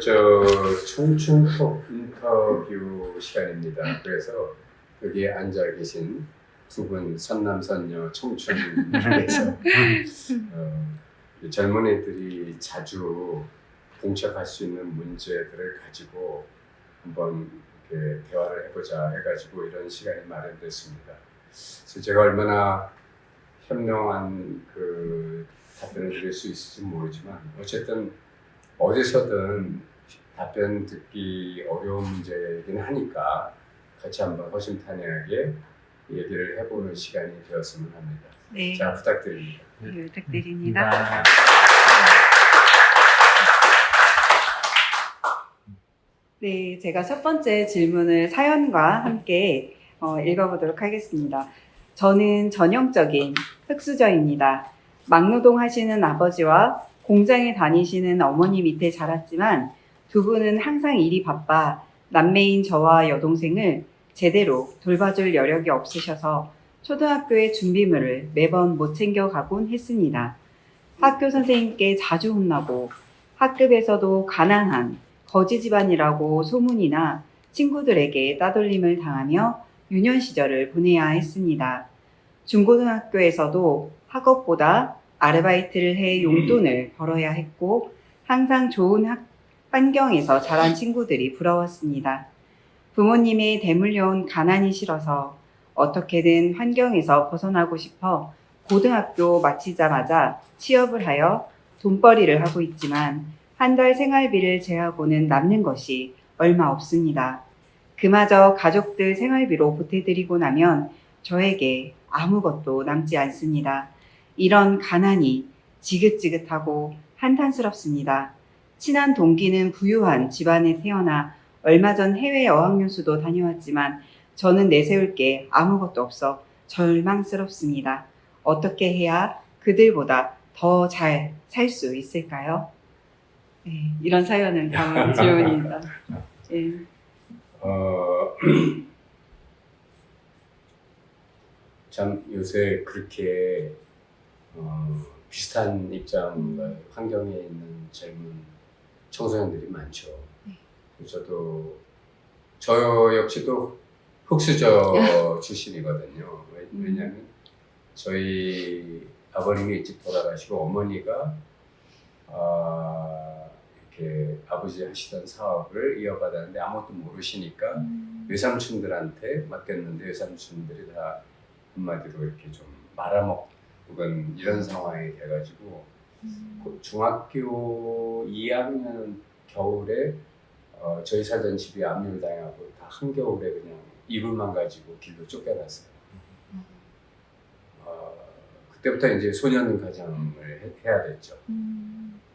청춘톡 인터뷰 시간입니다. 그래서 여기에 앉아 계신 두 분 선남선녀 청춘께서 젊은이들이 자주 봉착할 수 있는 문제들을 가지고 한번 이렇게 대화를 해보자 해가지고 이런 시간이 마련됐습니다. 그래서 제가 얼마나 현명한 그 답변을 드릴 수 있을지 모르지만 어쨌든 어디서든 답변 듣기 어려운 문제이긴 하니까 같이 한번 허심탄회하게 얘기를 해보는 시간이 되었으면 합니다. 네. 자, 부탁드립니다. 네, 부탁드립니다. 네, 제가 첫 번째 질문을 사연과 함께 읽어보도록 하겠습니다. 저는 전형적인 흙수저입니다. 막노동 하시는 아버지와 공장에 다니시는 어머니 밑에 자랐지만 두 분은 항상 일이 바빠 남매인 저와 여동생을 제대로 돌봐줄 여력이 없으셔서 초등학교의 준비물을 매번 못 챙겨가곤 했습니다. 학교 선생님께 자주 혼나고 학급에서도 가난한 거지 집안이라고 소문이나 친구들에게 따돌림을 당하며 유년 시절을 보내야 했습니다. 중고등학교에서도 학업보다 아르바이트를 해 용돈을 벌어야 했고 항상 좋은 환경에서 자란 친구들이 부러웠습니다. 부모님의 대물려온 가난이 싫어서 어떻게든 환경에서 벗어나고 싶어 고등학교 마치자마자 취업을 하여 돈벌이를 하고 있지만 한 달 생활비를 제하고는 남는 것이 얼마 없습니다. 그마저 가족들 생활비로 보태드리고 나면 저에게 아무것도 남지 않습니다. 이런 가난이 지긋지긋하고 한탄스럽습니다. 친한 동기는 부유한 집안에 태어나 얼마 전 해외 어학연수도 다녀왔지만 저는 내세울 게 아무것도 없어 절망스럽습니다. 어떻게 해야 그들보다 더 잘 살 수 있을까요? 네, 이런 사연을 담은 질문입니다. 네. 참 요새 그렇게 비슷한 입장과 환경에 있는 젊은 청소년들이 많죠. 저 역시도 흑수저 출신이거든요. 왜냐하면 저희 아버님이 일찍 돌아가시고 어머니가 이렇게 아버지 하시던 사업을 이어받았는데 아무것도 모르시니까 외삼촌들한테 맡겼는데 외삼촌들이 다 한마디로 이렇게 좀 말아먹은 이런 상황이 돼가지고 중학교 2학년 겨울에 저희 살던 집이 압류당하고 다 한겨울에 그냥 이불만 가지고 길로 쫓겨났어요. 그때부터 이제 소년 가정을 해야 됐죠.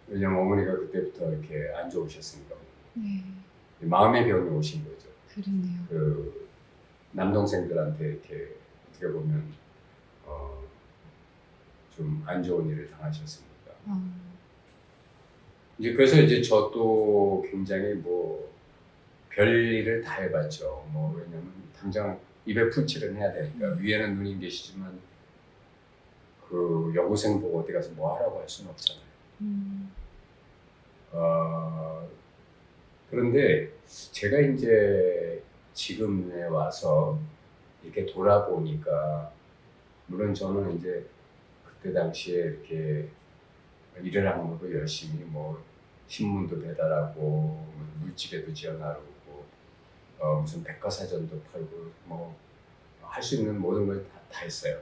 왜냐면 어머니가 그때부터 이렇게 안 좋으셨으니까. 마음의 병이 오신 거죠. 그러네요. 그 남동생들한테 이렇게 어떻게 보면 좀 안 좋은 일을 당하셨으니까. 이제 그래서 이제 저도 굉장히 뭐 별일을 다 해봤죠. 뭐 왜냐면 당장 입에 풀칠은 해야 되니까 위에는 누님 계시지만 그 여고생 보고 어디 가서 뭐 하라고 할 수는 없잖아요. 그런데 제가 이제 지금에 와서 이렇게 돌아보니까 물론 저는 이제 그때 당시에 이렇게 일을 안 하고 열심히 뭐 신문도 배달하고 물집에도 지어나르고 무슨 백과사전도 팔고 뭐 할 수 있는 모든 걸 다 했어요.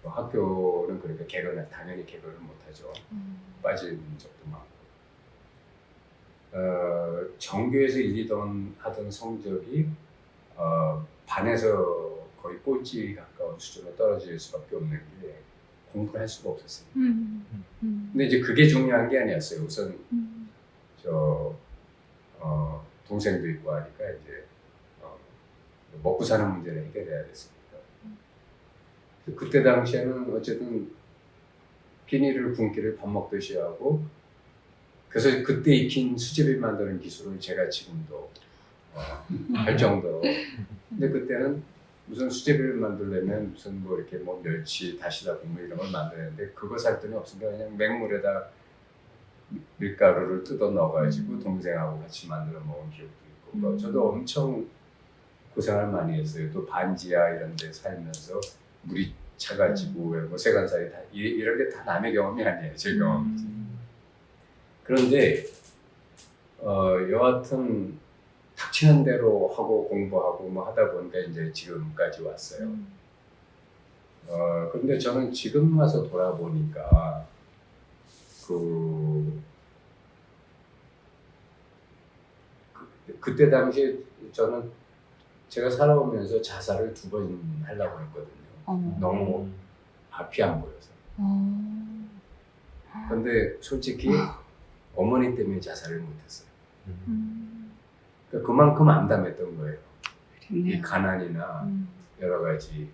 학교는 그러니까 당연히 개근을 못하죠. 빠진 적도 많고. 정규에서 하던 성적이 반에서 거의 꼴찌 가까운 수준으로 떨어질 수밖에 없는 게 공부를 할 수가 없었어요. 근데 이제 그게 중요한 게 아니었어요. 우선 동생도 있고 하니까 이제 먹고 사는 문제를 해결해야 됐으니까. 그때 당시에는 어쨌든 비닐을 굶기를 밥 먹듯이 하고 그래서 그때 익힌 수제비 만드는 기술을 제가 지금도 할 정도로. 근데 그때는 무슨 수제비를 만들려면 무슨 뭐 이렇게 뭐 멸치, 다시다 국물 이런 걸 만드는데 그거 살 돈이 없으니까 그냥 맹물에다 밀가루를 뜯어 넣어가지고 동생하고 같이 만들어 먹은 기억도 있고 뭐 저도 엄청 고생을 많이 했어요. 또 반지하 이런 데 살면서 물이 차가지고 뭐 세간살이 다 이런 게 다 남의 경험이 아니에요. 제 경험이지. 그런데 여하튼 닥치는 대로 하고 공부하고 뭐 하다 보니까 이제 지금까지 왔어요. 그런데 저는 지금 와서 돌아보니까 그때 당시에 저는 제가 살아오면서 자살을 2번 하려고 했거든요. 너무 앞이 안 보여서. 근데 솔직히 어머니 때문에 자살을 못했어요. 그러니까 그만큼 암담했던 거예요. 이 가난이나 여러 가지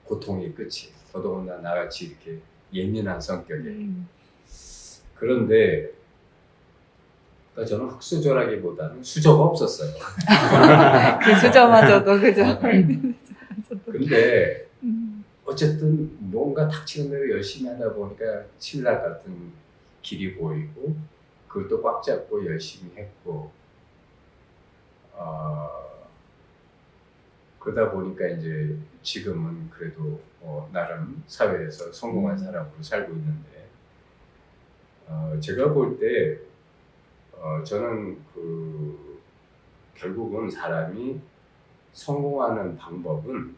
고통의 끝이. 더더군다나 나같이 이렇게 예민한 성격에. 그런데 그러니까 저는 흑수저라기보다는 수저가 없었어요. 그 수저마저도 그죠. 근데 어쨌든 뭔가 닥치는 대로 열심히 하다 보니까 신라 같은 길이 보이고 그것도 꽉 잡고 열심히 했고 그러다 보니까 이제 지금은 그래도 나름 사회에서 성공한 사람으로 살고 있는데 제가 볼 때 저는 결국은 사람이 성공하는 방법은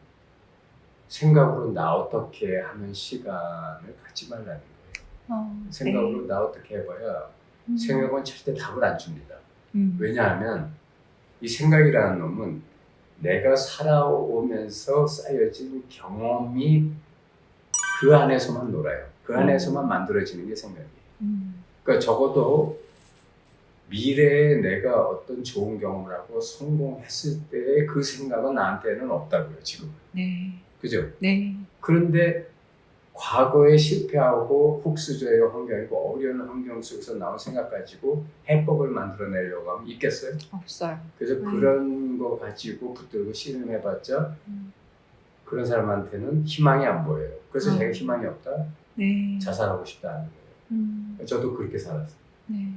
생각으로 나 어떻게 하는 시간을 갖지 말라는 거예요. 생각으로 나 어떻게 해봐야 생각은 절대 답을 안 줍니다. 왜냐하면 이 생각이라는 놈은 내가 살아오면서 쌓여진 경험이 그 안에서만 놀아요. 그 안에서만 만들어지는 게 생각이에요. 그러니까 적어도 미래에 내가 어떤 좋은 경험을 하고 성공했을 때의 그 생각은 나한테는 없다고요, 지금. 네. 그죠? 네. 그런데 과거에 실패하고 흙수저의 환경이고 어려운 환경 속에서 나온 생각 가지고 해법을 만들어내려고 하면 있겠어요? 없어요. 그래서 그런 거 가지고 붙들고 실험해봤자 그런 사람한테는 희망이 안 보여요. 그래서 제가 희망이 없다? 네. 자살하고 싶다는 거예요. 저도 그렇게 살았어요. 네.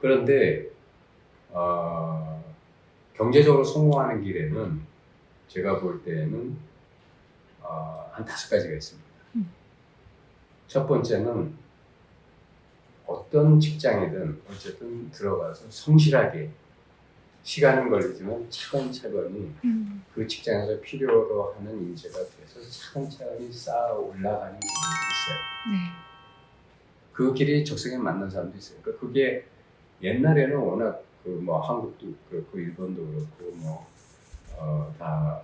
그런데 경제적으로 성공하는 길에는 제가 볼 때는 한 5가지가 있습니다. 첫 번째는 어떤 직장이든 어쨌든 들어가서 성실하게 시간은 걸리지만 차근차근히 그 직장에서 필요로 하는 인재가 돼서 차근차근히 쌓아 올라가는 길이 있어요. 네. 그 길이 적성에 맞는 사람도 있어요. 그러니까 그게 옛날에는 워낙 뭐 한국도 그렇고 일본도 그렇고 다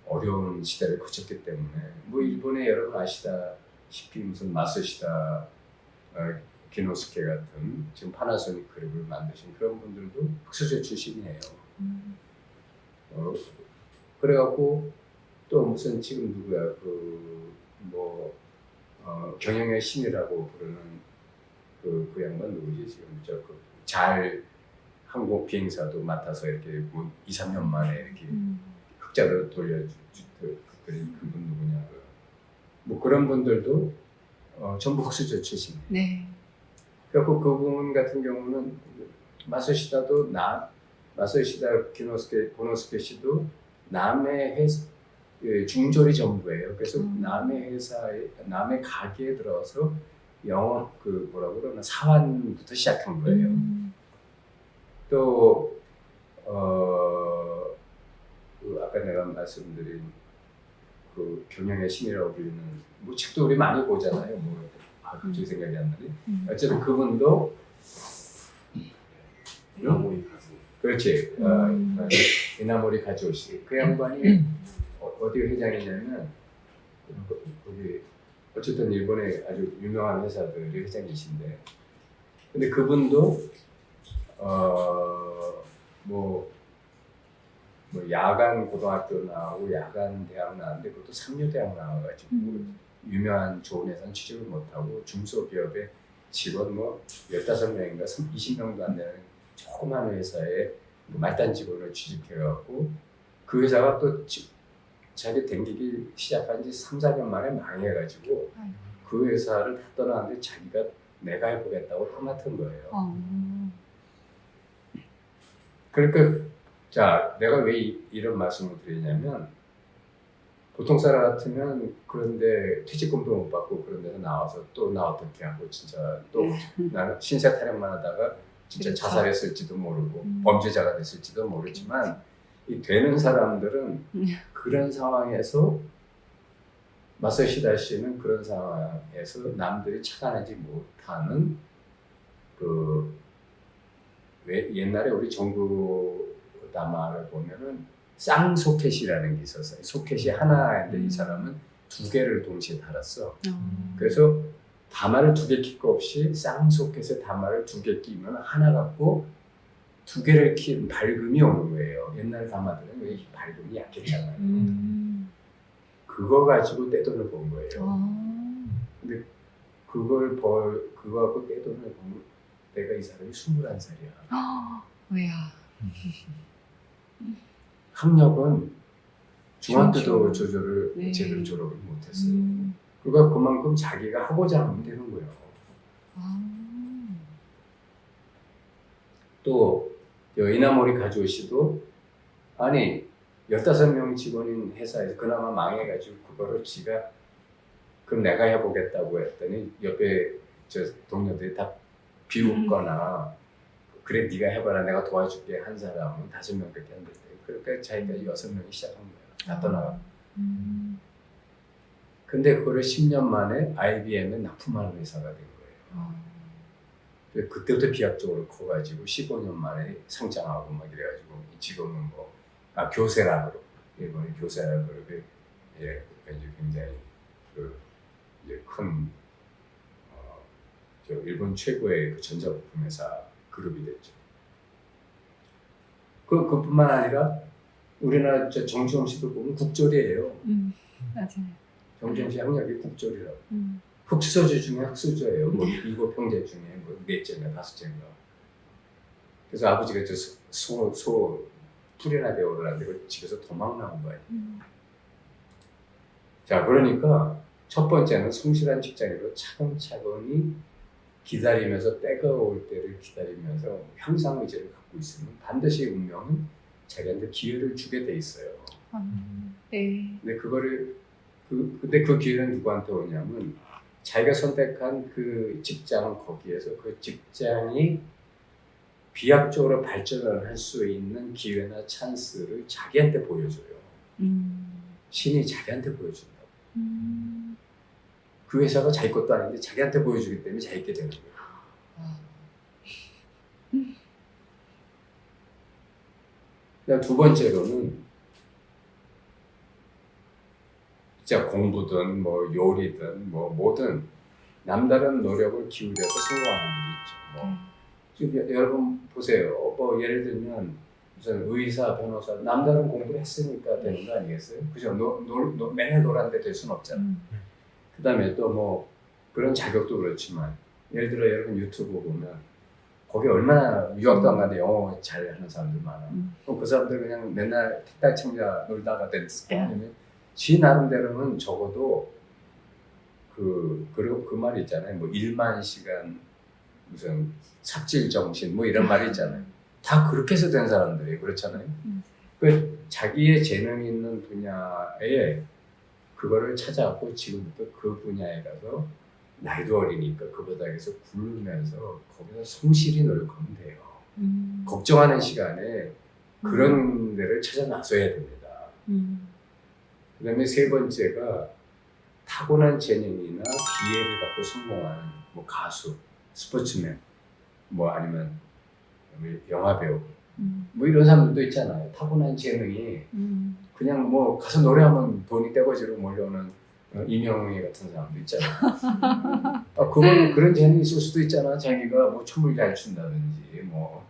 어려운 시대를 거쳤기 때문에 뭐 일본에 여러분 아시다시피 무슨 마쓰시다 기노스케 같은 지금 파나소닉 그룹을 만드신 그런 분들도 흑수저 출신이에요. 그래갖고 또 무슨 지금 누구야 경영의 신이라고 부르는 그 양반 누구지 지금 잘 항공 비행사도 맡아서 이렇게 뭐 2-3년 만에 이렇게 흑자로 돌려주는 그분 누구냐 뭐 그런 분들도 전부 흑수저 출신이에요. 네. 그래서 그분 같은 경우는 마쓰시다도 마쓰시다 고노스케 씨도 남의 중졸이 전부예요. 그래서 남의 회사에 남의 가게에 들어서 영업 뭐라고 그러나 사환부터 시작한 거예요. 또 아까 내가 말씀드린 그 경영의 신이라고 불리는 뭐 책도 우리 많이 보잖아요. 갑자기 생각이 안 나네. 어쨌든 그분도 이나모리 가조. 그렇지. 이나모리 가조 씨. 그 양반이 어디 회장이냐면 거기 어쨌든 일본의 아주 유명한 회사들의 회장이신데, 근데 그분도 뭐 야간 고등학교 나오고 야간 대학 나왔는데 그것도 삼류대학 나와가지고 유명한 좋은 회사는 취직을 못하고 중소기업의 직원 15명인가 20명도 안 되는 조그만 회사에 말단 직원을 취직해갖고 그 회사가 또 자기 댕기기 시작한 지 3-4년 만에 망해가지고 그 회사를 다 떠나는데 자기가 내가 해보겠다고 딱 맡은 거예요. 그러니까 자, 내가 왜 이런 말씀을 드리냐면 보통 사람 같으면 그런데 퇴직금도 못 받고 그런 데서 나와서 또 나 어떻게 하고 진짜 또 나는 신세 타령만 하다가 진짜 그렇죠. 자살했을지도 모르고 범죄자가 됐을지도 모르지만 이 되는 사람들은 그런 상황에서 마사시다 씨는 그런 상황에서 남들이 착안하지 못하는 그 왜 옛날에 우리 정부 담화를 보면은 쌍소켓이라는 게 있었어요. 소켓이 하나인데 이 사람은 두 개를 동시에 달았어. 그래서 담화를 두 개 낄 거 없이 쌍소켓에 담화를 두 개 끼면 하나 갖고 두 개를 낀 밝음이 오는 거예요. 옛날 담화들은 왜 밝음이 약했잖아요. 그거 가지고 떼돈을 번 거예요. 근데 그거 갖고 떼돈을 번 내가 이 사람이 21살이야. 왜야? 학력은 중학교도 그렇죠. 조절을 네. 제대로 졸업을 못했어요. 그러니까 그만큼 자기가 하고자 하면 되는 거예요. 또 이나모리 가지오 씨도 아니 15명 직원인 회사에서 그나마 망해가지고 그거를 지가 그럼 내가 해보겠다고 했더니 옆에 저 동료들이 다 비웃거나 그래 네가 해봐라 내가 도와줄게 한 사람은 5명밖에 안 됐대요. 그러니까 자기가 6명이 시작한 거예요. 다 떠나가. 근데 그거를 10년 만에 IBM에 납품하는 회사가 된 거예요. 그때부터 비약적으로 커가지고 15년 만에 상장하고 막 이래가지고 지금은 뭐 교세라 그러고 일본의 교세라 그러고 예, 이제 굉장히 그 이제 큰 저 일본 최고의 그 전자부품 회사 그룹이 됐죠. 그뿐만 아니라 우리나라 저 정주영 씨도 보면 국졸이에요. 맞아요. 정주영 씨 학력이 국졸이라고. 흑수저 중에 흑수저예요. 뭐 7 형제 중에 뭐 4째인가 5째인가. 그래서 아버지가 저 소 풀이나 배우라는데 집에서 도망 나온 거예요. 자, 그러니까 첫 번째는 성실한 직장인으로 차근차근히 기다리면서 때가 올 때를 기다리면서 향상 의지를 갖고 있으면 반드시 운명은 자기한테 기회를 주게 돼 있어요. 네. 근데 근데 그 기회는 누구한테 오냐면 자기가 선택한 그 직장 거기에서 그 직장이 비약적으로 발전을 할 수 있는 기회나 찬스를 자기한테 보여줘요. 신이 자기한테 보여준다고. 그 회사가 자기 것도 아닌데 자기한테 보여주기 때문에 자기게 되는 거예요. 그다음 두 번째로는 진짜 공부든 뭐 요리든 뭐 뭐든 남다른 노력을 기울여서 성공하는 일이 있죠. 지금 여러분 보세요. 뭐 예를 들면 무슨 의사, 변호사 남다른 공부를 했으니까 되는 거 아니겠어요? 그죠? 맨날 놀았는데 될 수는 없잖아. 그다음에 또 뭐 그런 자격도 그렇지만 예를 들어 여러분 유튜브 보면 거기 얼마나 유학도 안 가는데 영어 잘하는 사람들 많아. 그럼 그 사람들 그냥 맨날 택달청자 놀다가 됐으면 지 나름대로는 적어도 그 말 있잖아요. 뭐 1만 시간 무슨 삽질 정신 뭐 이런 말이 있잖아요. 다 그렇게 해서 된 사람들이 그렇잖아요. 그 자기의 재능이 있는 분야에 그거를 찾아갖고 지금부터 그 분야에 가서 나이도 어리니까 그 바닥에서 굴면서 거기서 성실히 노력하면 돼요. 걱정하는 시간에 그런 데를 찾아 나서야 됩니다. 그 다음에 세 번째가 타고난 재능이나 기회를 갖고 성공하는 뭐 가수, 스포츠맨, 뭐 아니면 영화배우 뭐 이런 사람들도 있잖아요. 타고난 재능이 그냥 뭐 가서 노래하면 돈이 떼거지로 몰려오는 이명희 같은 사람도 있잖아요. 그런 재능이 있을 수도 있잖아. 자기가 뭐 춤을 잘 춘다든지 뭐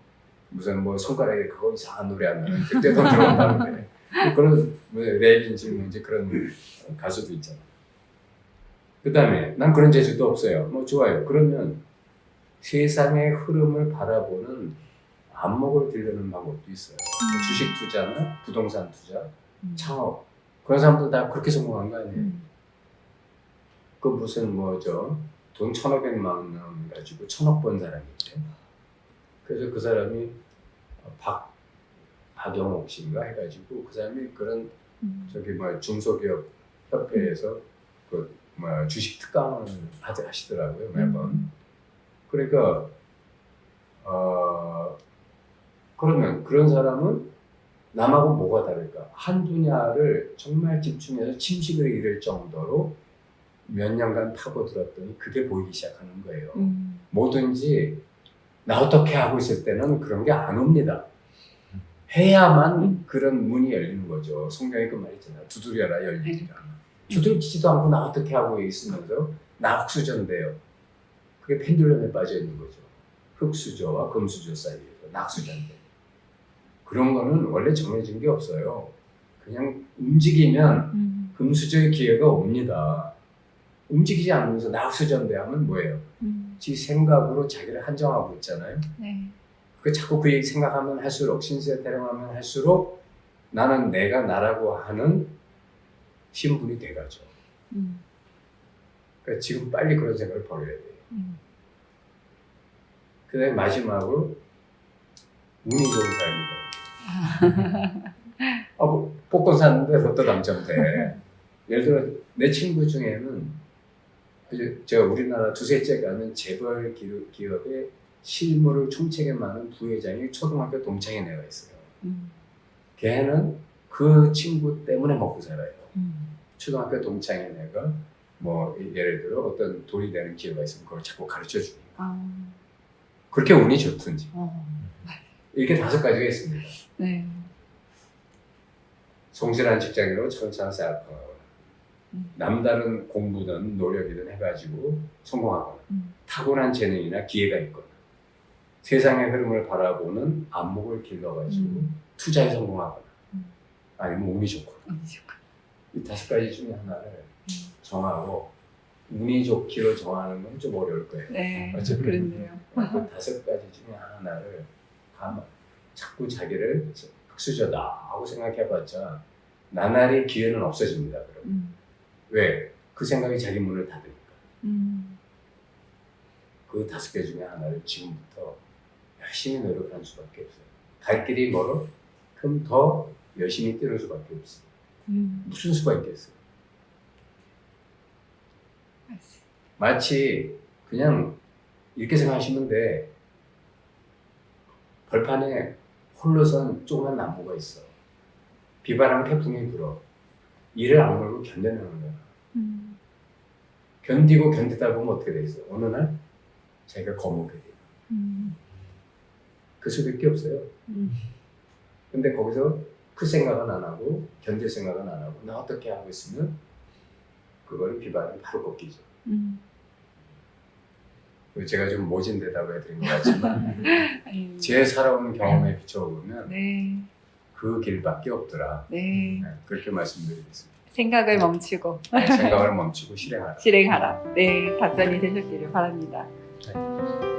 무슨 뭐 손가락에 그거 이상한 노래하면 그때 돈 들어온다는데 그런 뭐 랩인지 뭔지 그런 가수도 있잖아. 그 다음에 난 그런 재주도 없어요. 뭐 좋아요. 그러면 세상의 흐름을 바라보는 안목을 들려는 방법도 있어요. 주식 투자나 부동산 투자, 창업 그런 사람들 다 그렇게 성공한 거 아니에요. 그 무슨 돈 1,500만 원 가지고 1,000억 번 사람이 있대. 그래서 그 사람이 박영옥 씨인가 해가지고 그 사람이 그런 중소기업 협회에서 주식 특강을 하시더라고요 매번. 그러니까 그러면 그런 사람은 남하고 뭐가 다를까? 한 분야를 정말 집중해서 침식을 잃을 정도로 몇 년간 파고들었더니 그게 보이기 시작하는 거예요. 뭐든지 나 어떻게 하고 있을 때는 그런 게 안 옵니다. 해야만 그런 문이 열리는 거죠. 성경에 그 말 있잖아요. 두드려라 열리리라. 두들기지도 않고 나 어떻게 하고 있으면서 나 흑수저인데요. 그게 펜듈럼에 빠져 있는 거죠. 흑수저와 금수저 사이에서 낙수저인데. 그런 거는 원래 정해진 게 없어요. 그냥 움직이면 금수저의 기회가 옵니다. 움직이지 않으면서 낙수저인데 하면 뭐예요? 지 생각으로 자기를 한정하고 있잖아요. 네. 그 자꾸 그 얘기 생각하면 할수록 신세 타령하면 할수록 나는 내가 나라고 하는 신분이 돼가죠. 그러니까 지금 빨리 그런 생각을 버려야 돼요. 그 다음에 마지막으로 운이 좋은 사람이다. 복권 샀는데 로또 당첨돼. 예를 들어 내 친구 중에는 제가 우리나라 두세째 가는 재벌 기업의 실무를 총책에 많은 부회장이 초등학교 동창인 애가 있어요. 걔는 그 친구 때문에 먹고 살아요. 초등학교 동창인 애가 예를 들어 어떤 돈이 되는 기회가 있으면 그걸 자꾸 가르쳐 주니까 그렇게 운이 좋든지 이렇게 5가지가 있습니다. 네. 성실한 직장인으로 천천히 알파하거나 남다른 공부든 노력이든 해가지고 성공하거나 타고난 재능이나 기회가 있거나 세상의 흐름을 바라보는 안목을 길러가지고 투자에 성공하거나 아니면 운이 좋거나 이 5가지 중에 하나를 정하고 운이 좋기로 정하는 건 좀 어려울 거예요. 네. 어차피 그렇네요. 그 5가지 중에 하나를 자꾸 자기를 흑수저다 하고 생각해봤자 나날이 기회는 없어집니다. 그럼 왜? 그 생각이 자기 문을 닫으니까. 그 5개 중에 하나를 지금부터 열심히 노력하는 수밖에 없어요. 갈 길이 멀어? 그럼 더 열심히 뛰는 수밖에 없어요. 무슨 수가 있겠어요? 마치 그냥 이렇게 생각하시면 돼. 벌판에 홀로선 조그만 나무가 있어. 비바람 태풍이 불어. 이를 악물고 견뎌내는 거야. 견디고 견디다 보면 어떻게 돼 있어요? 어느 날 자기가 거목이 돼요. 그 수밖에 없어요. 근데 거기서 그 생각은 안 하고 견딜 생각은 안 하고 나 어떻게 하고 있으면 그걸 비바람이 바로 꺾이죠. 제가 좀 모진 대답을 해드린 것 같지만 제 살아온 경험에 비춰보면 네. 그 길밖에 없더라. 네. 그렇게 말씀드리겠습니다. 생각을 멈추고 생각을 멈추고 실행하라. 실행하라. 네, 답변이 되셨기를 바랍니다. 네.